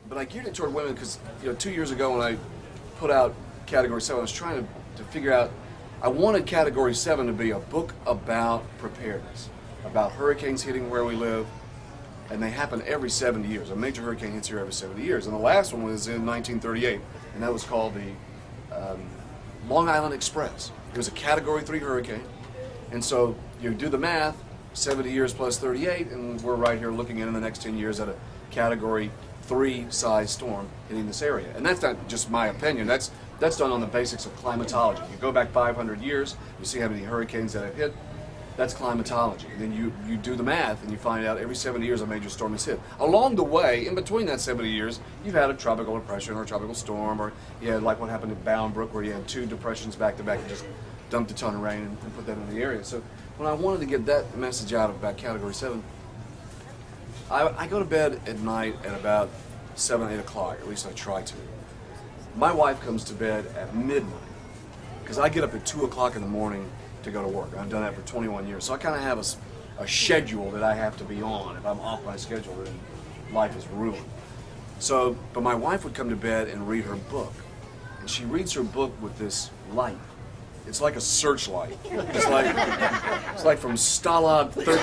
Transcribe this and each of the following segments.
But I geared it toward women because 2 years ago when I put out Category 7, I was trying to figure out, I wanted Category 7 to be a book about preparedness, about hurricanes hitting where we live, and they happen every 70 years. A major hurricane hits here every 70 years, and the last one was in 1938, and that was called the Long Island Express. It was a Category 3 hurricane, and so you do the math, 70 years plus 38, and we're right here looking in the next 10 years at a Category 3 size storm hitting this area. And that's not just my opinion, that's done on the basics of climatology. You go back 500 years, you see how many hurricanes that have hit, that's climatology. And then you do the math and you find out every 70 years a major storm is hit. Along the way, in between that 70 years, you've had a tropical depression or a tropical storm, or you had like what happened at Bound Brook where you had 2 depressions back to back and just dumped a ton of rain and put that in the area. So when I wanted to get that message out about Category 7, I go to bed at night at about 7, 8 o'clock, at least I try to. My wife comes to bed at midnight, because I get up at 2 o'clock in the morning to go to work. I've done that for 21 years, so I kind of have a schedule that I have to be on. If I'm off my schedule, then life is ruined. So, but my wife would come to bed and read her book, and she reads her book with this light. It's like a searchlight. It's like from Stalag 13.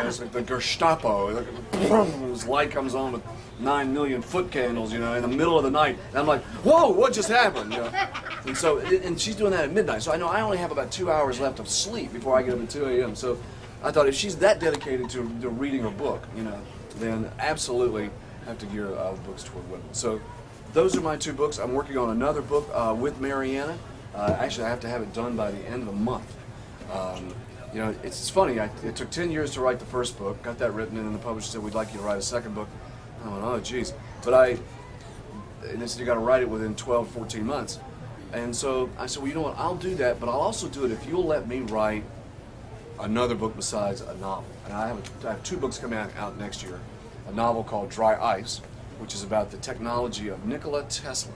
It's like the Gestapo. This light comes on with 9 million foot candles, in the middle of the night. And I'm like, whoa, what just happened? And so, and she's doing that at midnight. So I know I only have about 2 hours left of sleep before I get up at 2 a.m. So I thought if she's that dedicated to reading her book, then absolutely have to gear books toward women. So those are my 2 books. I'm working on another book with Mariana. Actually, I have to have it done by the end of the month. It's funny. It took 10 years to write the first book. Got that written, and then the publisher said, "We'd like you to write a second book." I went, "Oh, geez." But and they said, "You got to write it within 12, 14 months." And so I said, "Well, you know what? I'll do that, but I'll also do it if you'll let me write another book besides a novel." And I have 2 books coming out next year. A novel called Dry Ice, which is about the technology of Nikola Tesla.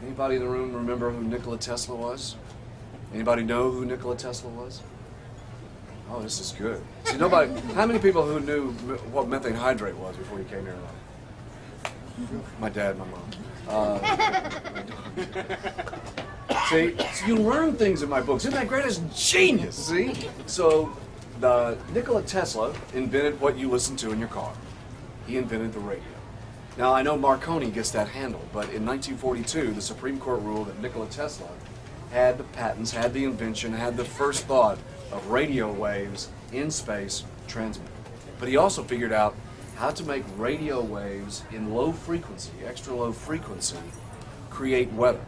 Anybody in the room remember who Nikola Tesla was? Anybody know who Nikola Tesla was? Oh, this is good. See, nobody. How many people who knew what methane hydrate was before you came here tonight? My dad, my mom. See, so you learn things in my books. Isn't that great? It's genius. See, so Nikola Tesla invented what you listen to in your car. He invented the radio. Now, I know Marconi gets that handled, but in 1942, the Supreme Court ruled that Nikola Tesla had the patents, had the invention, had the first thought of radio waves in space transmitted. But he also figured out how to make radio waves in low frequency, extra low frequency, create weather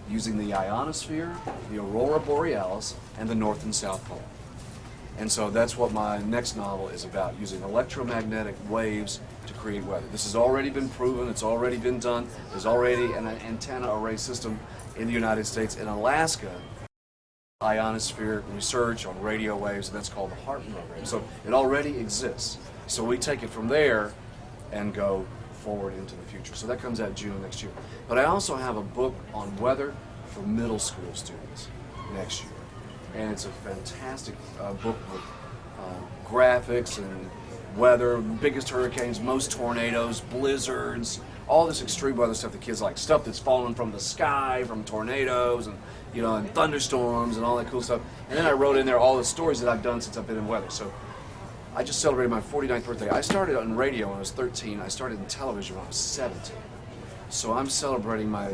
using the ionosphere, the aurora borealis, and the North and South Pole. And so that's what my next novel is about, using electromagnetic waves to create weather. This has already been proven, it's already been done. There's already an antenna array system in the United States. In Alaska, ionosphere research on radio waves, and that's called the HARP program. So it already exists. So we take it from there and go forward into the future. So that comes out June next year. But I also have a book on weather for middle school students next year. And it's a fantastic book with graphics and weather, biggest hurricanes, most tornadoes, blizzards, all this extreme weather stuff the kids like, stuff that's falling from the sky, from tornadoes and and thunderstorms and all that cool stuff. And then I wrote in there all the stories that I've done since I've been in weather. So I just celebrated my 49th birthday. I started on radio when I was 13. I started in television when I was 17. So I'm celebrating my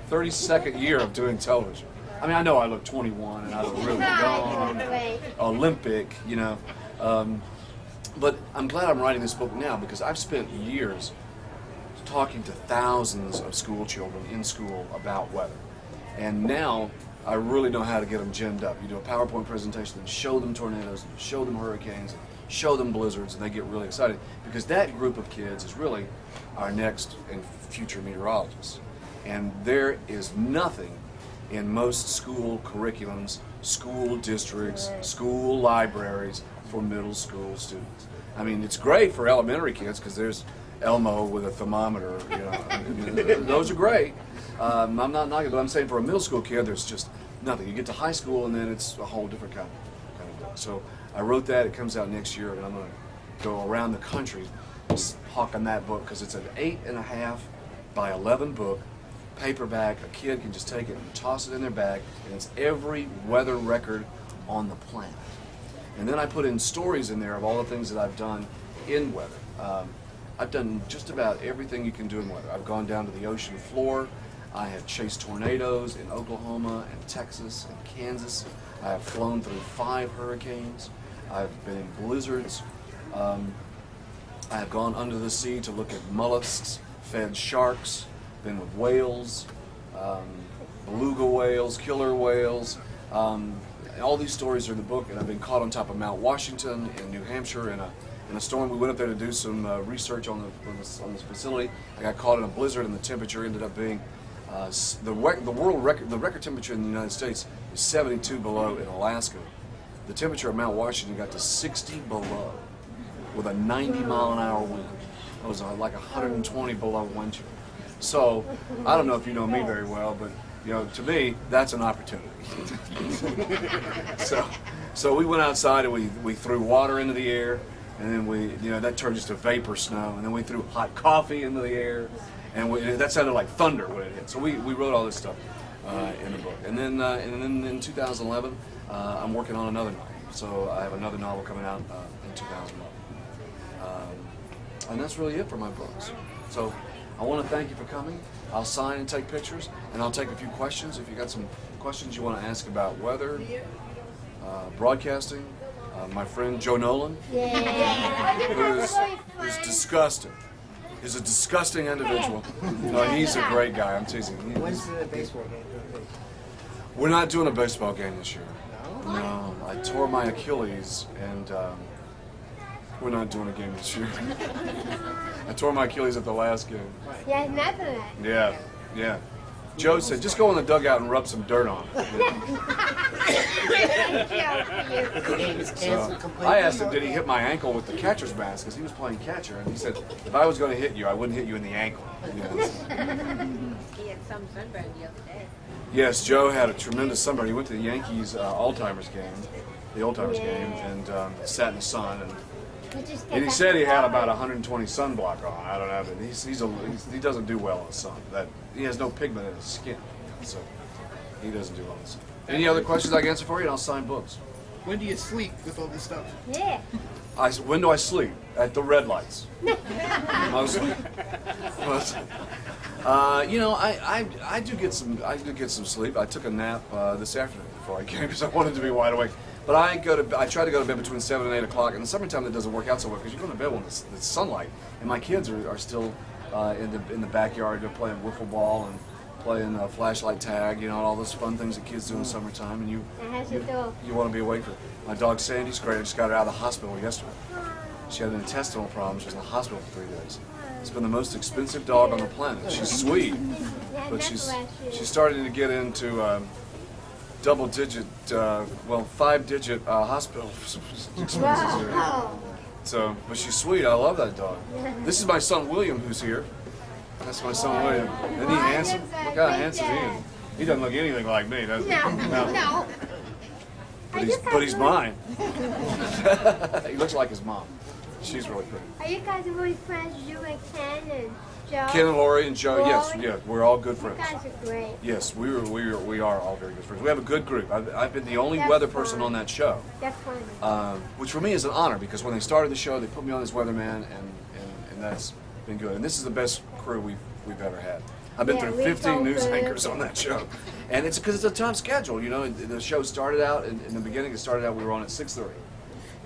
32nd year of doing television. I mean, I know I look 21 and I look really young, Olympic, but I'm glad I'm writing this book now because I've spent years talking to thousands of school children in school about weather. And now I really know how to get them ginned up. You do a PowerPoint presentation and show them tornadoes, and show them hurricanes, and show them blizzards, and they get really excited because that group of kids is really our next and future meteorologists. And there is nothing in most school curriculums, school districts, school libraries for middle school students. I mean, it's great for elementary kids because there's Elmo with a thermometer, those are great. I'm not knocking, but I'm saying for a middle school kid, there's just nothing. You get to high school and then it's a whole different kind of book. So I wrote that, it comes out next year, and I'm going to go around the country hawking that book because it's an 8.5 by 11 book, paperback. A kid can just take it and toss it in their bag, and it's every weather record on the planet. And then I put in stories in there of all the things that I've done in weather. I've done just about everything you can do in weather. I've gone down to the ocean floor. I have chased tornadoes in Oklahoma and Texas and Kansas. I have flown through 5 hurricanes. I've been in blizzards. I have gone under the sea to look at mollusks, fed sharks, been with whales, beluga whales, killer whales. All these stories are in the book, and I've been caught on top of Mount Washington in New Hampshire in a storm. We went up there to do some research on this facility. I got caught in a blizzard, and the temperature ended up being the world record. The record temperature in the United States is 72 below in Alaska. The temperature at Mount Washington got to 60 below with a 90-mile-an-hour wind. It was like 120 below wind chill. So I don't know if you know me very well, but to me, that's an opportunity. so we went outside and we threw water into the air, and then that turned just to vapor snow, and then we threw hot coffee into the air, and that sounded like thunder when it hit. So we wrote all this stuff in the book, and then in 2011, I'm working on another novel. So I have another novel coming out in 2011, and that's really it for my books. So I want to thank you for coming. I'll sign and take pictures, and I'll take a few questions. If you got some questions you want to ask about weather, broadcasting, my friend Joe Nolan, who's disgusting. He's a disgusting individual. No, he's a great guy. I'm teasing. When's the baseball game? We're not doing a baseball game this year. No, I tore my Achilles, and we're not doing a game this year. I tore my Achilles at the last game. Yeah, never. Yeah. Joe said, just go in the dugout and rub some dirt on it. The game is canceled completely. I asked him, did he hit my ankle with the catcher's mask? Because he was playing catcher, and he said, if I was going to hit you, I wouldn't hit you in the ankle. He had some sunburn the other day. Yes, Joe had a tremendous sunburn. He went to the Yankees Alzheimer's game, and sat in the sun. And he said he had about 120 sunblock on. I don't know, but he doesn't do well in the sun. He has no pigment in his skin, so he doesn't do well in the sun. Any other questions I can answer for you? And I'll sign books. When do you sleep with all this stuff? Yeah. When do I sleep? At the red lights. Mostly. I do get some sleep. I took a nap this afternoon before I came because I wanted to be wide awake. But I try to go to bed between 7 and 8 o'clock. In the summertime, that doesn't work out so well because you go to bed when it's sunlight, and my kids are still in the backyard. They're playing wiffle ball and playing flashlight tag. All those fun things that kids do in the summertime, and you want to be awake for it. My dog Sandy's great. I just got her out of the hospital yesterday. She had an intestinal problem. She was in the hospital for 3 days. It's been the most expensive dog on the planet. She's sweet, but she's starting to get into double-digit, 5-digit hospital expenses here. So, but she's sweet. I love that dog. This is my son William, who's here. That's my son William. Isn't he handsome? Look how handsome he is. He doesn't look anything like me, does he? No. But he's mine. He looks like his mom. She's really pretty. Are you guys really friends, you and Ken and Joe? Ken and Lori and Joe, yes, we're all good friends. You guys are great. Yes, we are all very good friends. We have a good group. I've been the only weather person on that show. That's funny. Which for me is an honor because when they started the show, they put me on as weatherman, and that's been good. And this is the best crew we've ever had. I've been through 15 news anchors on that show, and it's because it's a tough schedule. The show started out in the beginning. It started out we were on at 6:30,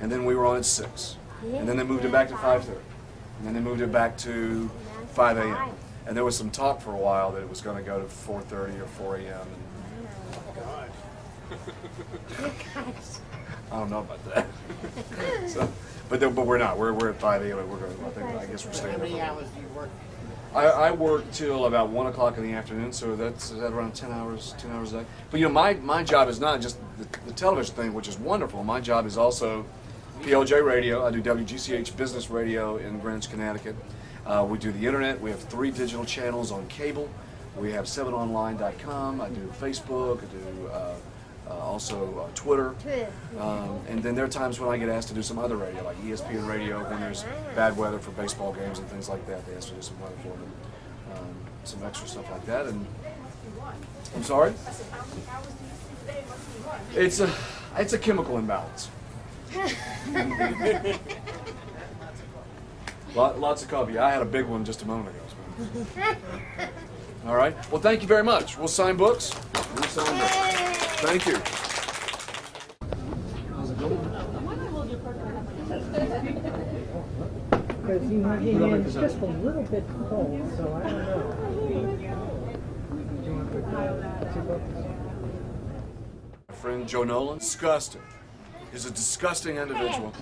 and then we were on at 6, and then they moved it back to 5:30, and then they moved it back to 5 a.m. And there was some talk for a while that it was going to go to 4:30 or 4 a.m. I don't know about that. But we're not. We're at 5 a.m. and I guess we're staying. How many hours do you work? I work till about 1 o'clock in the afternoon, so that's around 10 hours a day. But my job is not just the television thing, which is wonderful. My job is also PLJ Radio. I do WGCH Business Radio in Greenwich, Connecticut. We do the internet. We have 3 digital channels on cable. We have 7online.com. I do Facebook. I do also Twitter. Twitter. And then there are times when I get asked to do some other radio, like ESPN radio, when there's bad weather for baseball games and things like that. They ask me to do some weather for them, some extra stuff like that. And I'm sorry? It's a chemical imbalance. Lots of coffee. I had a big one just a moment ago. All right. Well, thank you very much. We'll sign books. We'll sign books. Thank you. Because he is just a little bit cold, so I don't know. My friend Joe Nolan, disgusting. He's a disgusting individual.